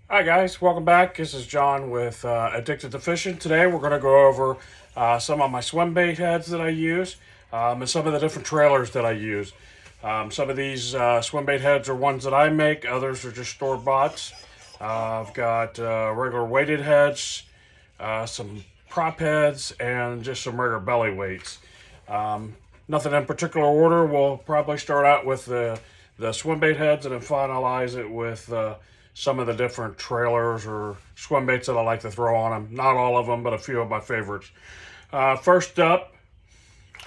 Hi guys, welcome back. This is John with Addicted to Fishing. Today we're going to go over some of my swim bait heads that I use and some of the different trailers that I use. Some of these swim bait heads are ones that I make, others are just store bought. I've got regular weighted heads, some prop heads, and just some regular belly weights. Nothing in particular order. We'll probably start out with the swim bait heads and then finalize it with some of the different trailers or swim baits that I like to throw on them. Not all of them, but a few of my favorites. First up,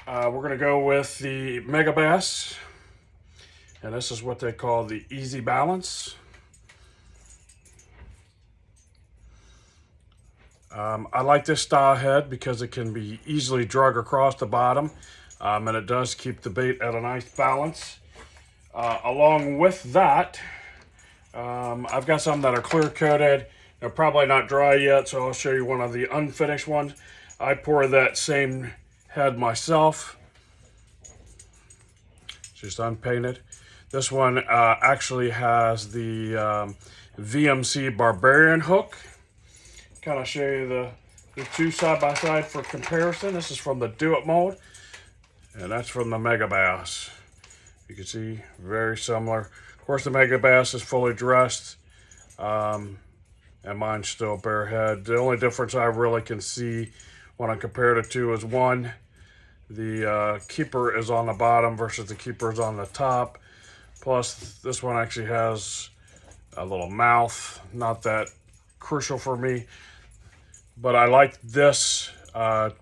we're going to go with the Mega Bass. And this is what they call the Easy Balance. I like this style head because it can be easily drug across the bottom. And it does keep the bait at a nice balance. Along with that, I've got some that are clear coated. They're probably not dry yet, so I'll show you one of the unfinished ones. I pour that same head myself, just unpainted. This one actually has the VMC Barbarian hook. Kind of show you the two side by side for comparison. This is from the Do It mold, and that's from the Mega Bass. You can see very similar. Of course, the Mega Bass is fully dressed, and mine's still bare head. The only difference I really can see when I compare the two is one, the keeper is on the bottom versus the keeper is on the top. Plus, this one actually has a little mouth. Not that crucial for me, but I like this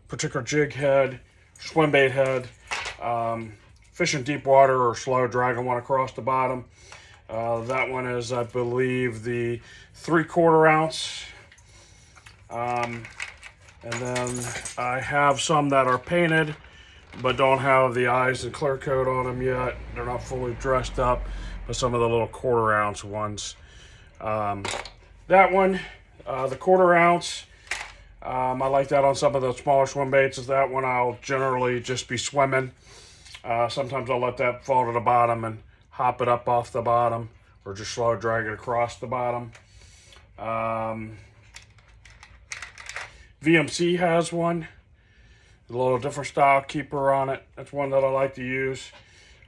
particular jig head, swim bait head. Fishing deep water or slow, dragging one across the bottom. That one is, I believe, the 3/4 ounce. And then I have some that are painted, but don't have the eyes and clear coat on them yet. They're not fully dressed up, but some of the little 1/4 ounce ones. That one, the 1/4 ounce, I like that on some of the smaller swim baits. Is that one I'll generally just be swimming. Sometimes I'll let that fall to the bottom and hop it up off the bottom, or just slow drag it across the bottom. VMC has one, a little different style keeper on it. That's one that I like to use.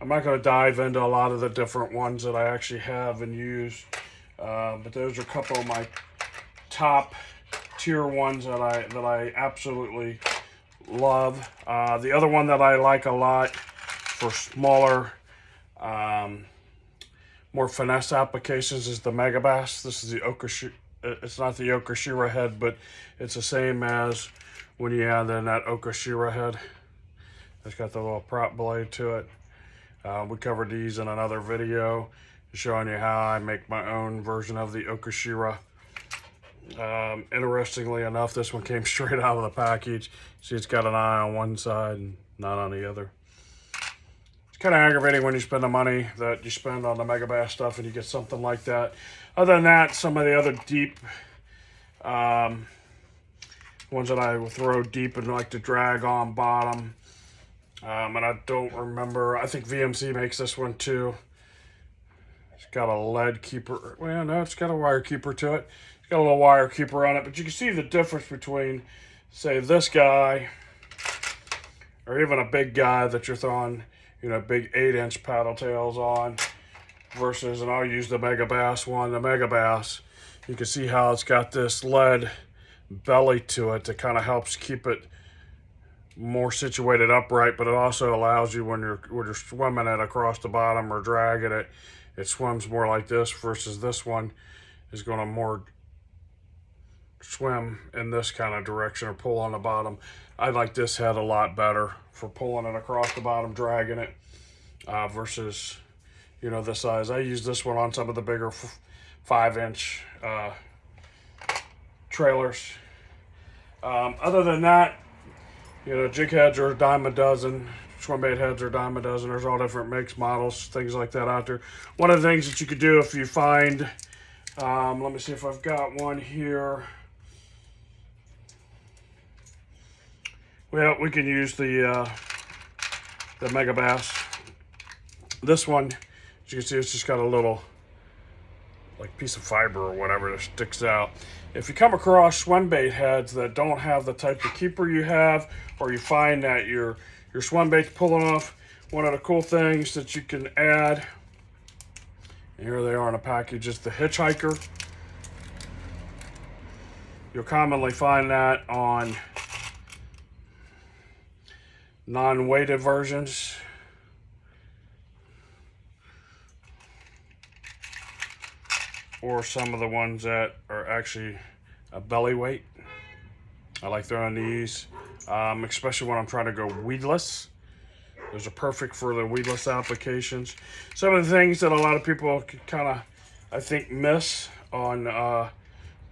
I'm not going to dive into a lot of the different ones that I actually have and use, but those are a couple of my top tier ones that I absolutely love. The other one that I like a lot for smaller, more finesse applications is the Mega Bass. This is the Okashira. It's not the Okashira head, but it's the same as when you add in that Okashira head. It's got the little prop blade to it. We covered these in another video, showing you how I make my own version of the Okashira. Interestingly enough, this one came straight out of the package. See, it's got an eye on one side and not on the other. It's kind of aggravating when you spend the money that you spend on the Mega Bass stuff and you get something like that. Other than that, some of the other deep ones that I will throw deep and like to drag on bottom. And I don't remember, I think VMC makes this one too. It's got a lead keeper. Well, no, it's got a wire keeper to it. It's got a little wire keeper on it, but you can see the difference between, say, this guy or even a big guy that you're throwing, big 8-inch paddle tails on versus, and I'll use the Mega Bass one. The Mega Bass, you can see how it's got this lead belly to it that kind of helps keep it more situated upright, but it also allows you when you're swimming it across the bottom or dragging it, it swims more like this versus this one is going to more swim in this kind of direction or pull on the bottom. I like this head a lot better for pulling it across the bottom, dragging it, versus, this size. I use this one on some of the bigger 5-inch trailers. Other than that, jig heads are a dime a dozen. Swim bait heads are a dime a dozen. There's all different makes, models, things like that out there. One of the things that you could do if you find, let me see if I've got one here. Well, we can use the Mega Bass. This one, as you can see, it's just got a little like piece of fiber or whatever that sticks out. If you come across swim bait heads that don't have the type of keeper you have, or you find that your swim bait's pulling off, one of the cool things that you can add, and here they are in a package, is the hitchhiker. You'll commonly find that on non-weighted versions. Or some of the ones that are actually a belly weight. I like throwing these, especially when I'm trying to go weedless. Those are perfect for the weedless applications. Some of the things that a lot of people kind of, I think, miss on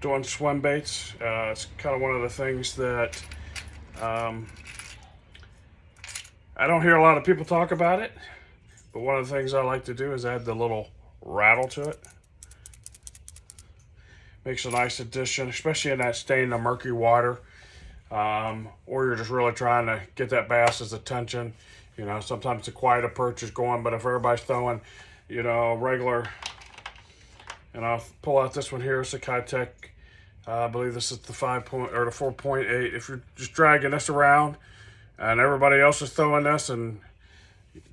doing swim baits. It's kind of one of the things that I don't hear a lot of people talk about it, but one of the things I like to do is add the little rattle to it. Makes a nice addition, especially in that staying the murky water, or you're just really trying to get that bass's attention. You know, sometimes the quiet approach is going, but if everybody's throwing, you know, regular, and I'll pull out this one here, it's a Kitech. I believe this is the 4.8. If you're just dragging this around, and everybody else is throwing this, and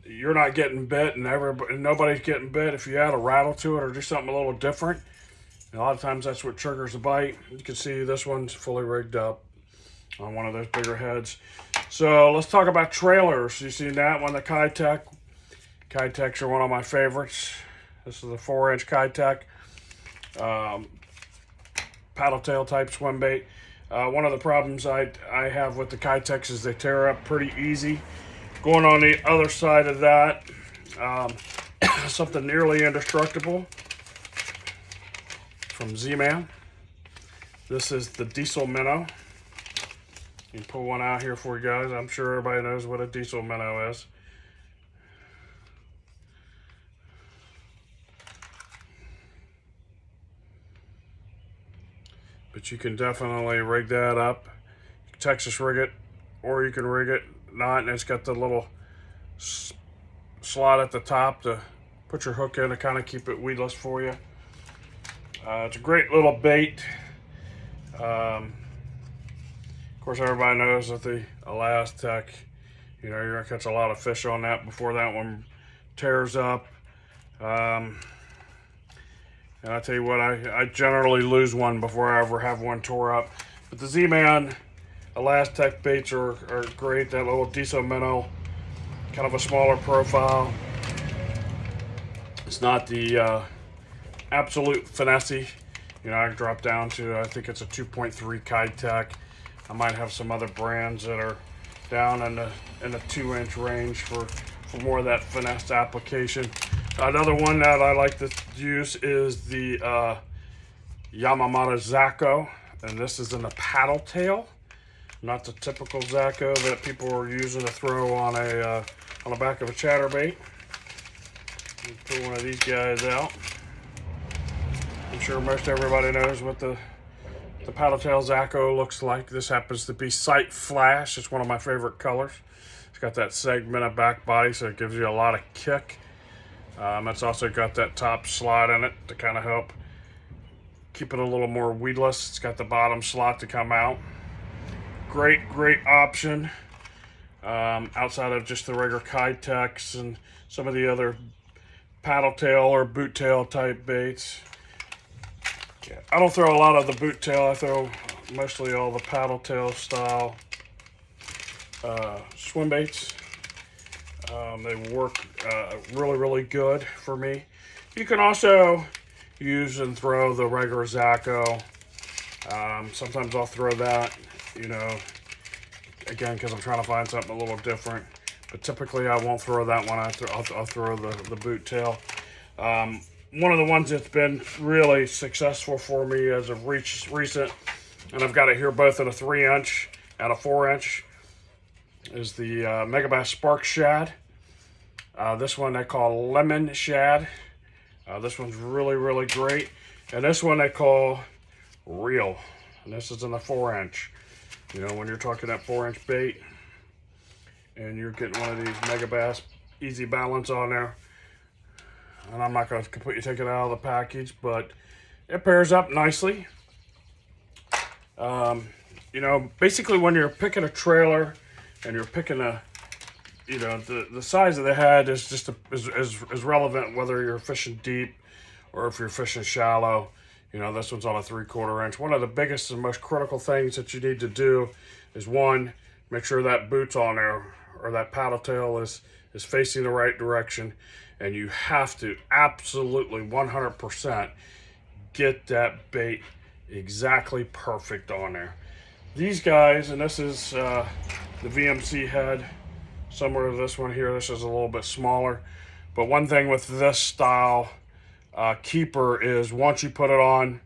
you're not getting bit, and nobody's getting bit, if you add a rattle to it or do something a little different, a lot of times that's what triggers the bite. You can see this one's fully rigged up on one of those bigger heads. So let's talk about trailers. You see that one, the Kitech. Kitechs are one of my favorites. This is a 4-inch Kitech paddle tail type swim bait. One of the problems I have with the Kitechs is they tear up pretty easy. Going on the other side of that, something nearly indestructible from Z-Man. This is the Diesel Minnow. You can pull one out here for you guys. I'm sure everybody knows what a Diesel Minnow is. But you can definitely rig that up. Texas rig it, or you can rig it not, and it's got the little slot at the top to put your hook in to kind of keep it weedless for you. It's a great little bait. Of course, everybody knows that the Elastec, you know, you're gonna catch a lot of fish on that before that one tears up. And I tell you what, I generally lose one before I ever have one tore up. But the Z-Man Elastec baits are great. That little Diesel Minnow, kind of a smaller profile. It's not the absolute finesse. You know, I can drop down to, I think it's a 2.3 Kitech. I might have some other brands that are down in the 2-inch range for more of that finesse application. Another one that I like to use is the Yamamoto Zacco, and this is in the paddle tail, not the typical Zacco that people are using to throw on the back of a chatterbait. Pull one of these guys out. I'm sure most everybody knows what the paddle tail Zacco looks like. This happens to be Sight Flash. It's one of my favorite colors. It's got that segmented back body, so it gives you a lot of kick. It's also got that top slot in it to kind of help keep it a little more weedless. It's got the bottom slot to come out. Great option outside of just the regular Kitechs and some of the other paddle tail or boot tail type baits. I don't throw a lot of the boot tail. I throw mostly all the paddle tail style swim baits. They work really good for me. You can also use and throw the regular Zacco. Sometimes I'll throw that, you know, again, because I'm trying to find something a little different. But typically I won't throw that one. I'll throw the boot tail. One of the ones that's been really successful for me as of recent, and I've got it here both in a 3-inch and a 4-inch, is the Megabass Spark Shad. This one they call Lemon Shad. This one's really great. And this one they call Real. And this is in the 4-inch. You know, when you're talking that 4-inch bait and you're getting one of these Megabass Easy Balance on there. And I'm not going to completely take it out of the package, but it pairs up nicely. You know, basically when you're picking a trailer and you're picking a, you know, the size of the head is just is relevant whether you're fishing deep or if you're fishing shallow. You know, this one's on a 3/4 inch. One of the biggest and most critical things that you need to do is, one, make sure that boot's on there or that paddle tail is facing the right direction. And you have to absolutely 100% get that bait exactly perfect on there. These guys, and this is the VMC head, similar to this one here. This is a little bit smaller. But one thing with this style keeper is once you put it on,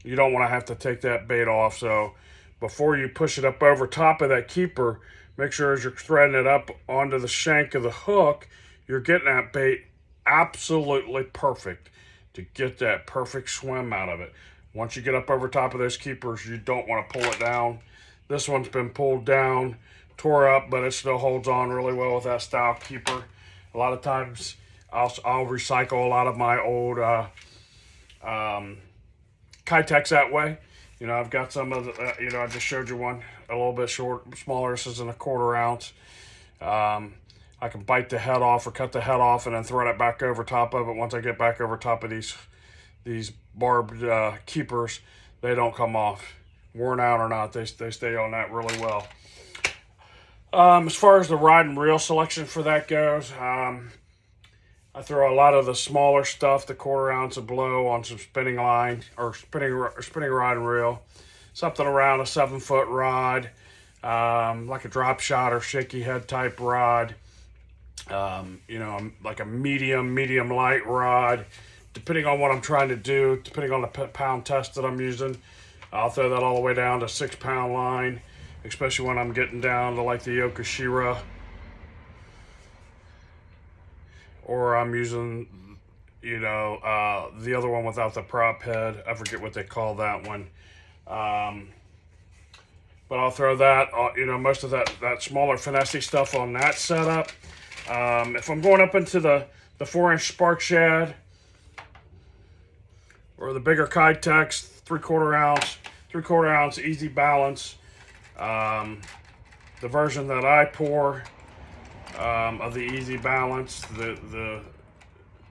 you don't want to have to take that bait off. So before you push it up over top of that keeper, make sure as you're threading it up onto the shank of the hook, you're getting that bait absolutely perfect to get that perfect swim out of it. Once you get up over top of those keepers, you don't want to pull it down. This one's been pulled down, tore up, but it still holds on really well with that style keeper. A lot of times I'll recycle a lot of my old Kitex that way. You know, I've got some of the, you know, I just showed you one a little bit smaller. This is in a 1/4 ounce. I can bite the head off or cut the head off and then thread it back over top of it. Once I get back over top of these barbed keepers, they don't come off. Worn out or not, they stay on that really well. As far as the rod and reel selection for that goes, I throw a lot of the smaller stuff, the 1/4 ounce and below, on some spinning line or spinning rod and reel. Something around a 7-foot rod, like a drop shot or shaky head type rod. You know, like a medium light rod, depending on what I'm trying to do, depending on the pound test that I'm using. I'll throw that all the way down to 6-pound line, especially when I'm getting down to like the Yokoshira, or I'm using, you know, the other one without the prop head. I forget what they call that one. But I'll throw that, you know, most of that smaller finesse stuff on that setup. If I'm going up into the 4-inch spark shad or the bigger Kitex, 3/4 ounce easy balance, the version that I pour of the easy balance, the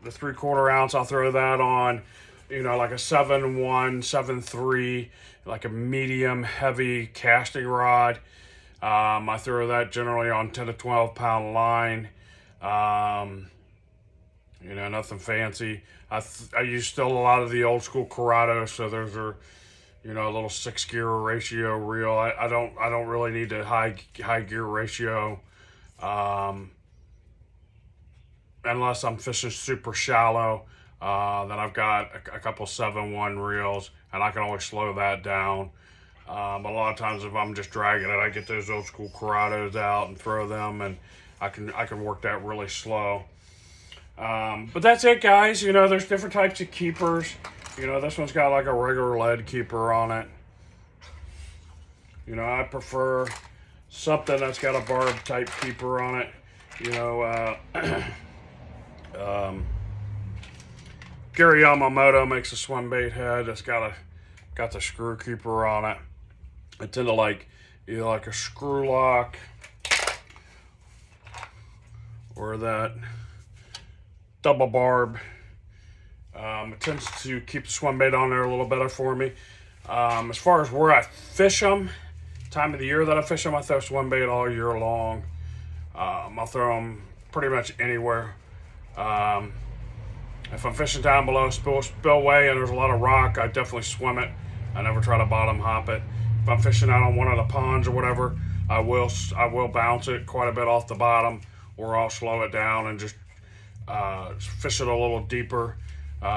3/4 ounce, I'll throw that on, you know, like a 7.1, 7.3, like a medium heavy casting rod. I throw that generally on 10 to 12 pound line. You know, nothing fancy. I use still a lot of the old school Corrado, so those are, you know, a little 6-gear ratio reel. I don't really need a high gear ratio, unless I'm fishing super shallow. Then I've got a couple 7.1 reels, and I can always slow that down. But a lot of times if I'm just dragging it, I get those old school Corrados out and throw them, and I can work that really slow. But that's it, guys. You know, there's different types of keepers. You know, this one's got like a regular lead keeper on it. You know, I prefer something that's got a barb type keeper on it. You know, Gary Yamamoto makes a swim bait head that's got the screw keeper on it. I tend to like either like a screw lock or that double barb. It tends to keep the swim bait on there a little better for me. As far as where I fish them, time of the year that I fish them, I throw swim bait all year long. I'll throw them pretty much anywhere. If I'm fishing down below spillway and there's a lot of rock, I definitely swim it. I never try to bottom hop it. If I'm fishing out on one of the ponds or whatever, I will bounce it quite a bit off the bottom, or I'll slow it down and just fish it a little deeper.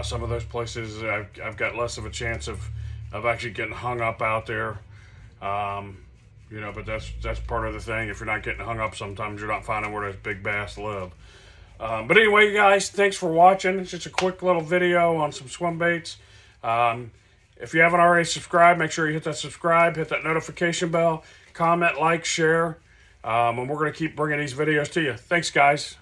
Some of those places I've got less of a chance of actually getting hung up out there. You know, but that's part of the thing. If you're not getting hung up, sometimes you're not finding where those big bass live. But anyway, guys, thanks for watching. It's just a quick little video on some swim baits. If you haven't already subscribed, make sure you hit that subscribe, hit that notification bell, comment, like, share, and we're going to keep bringing these videos to you. Thanks, guys.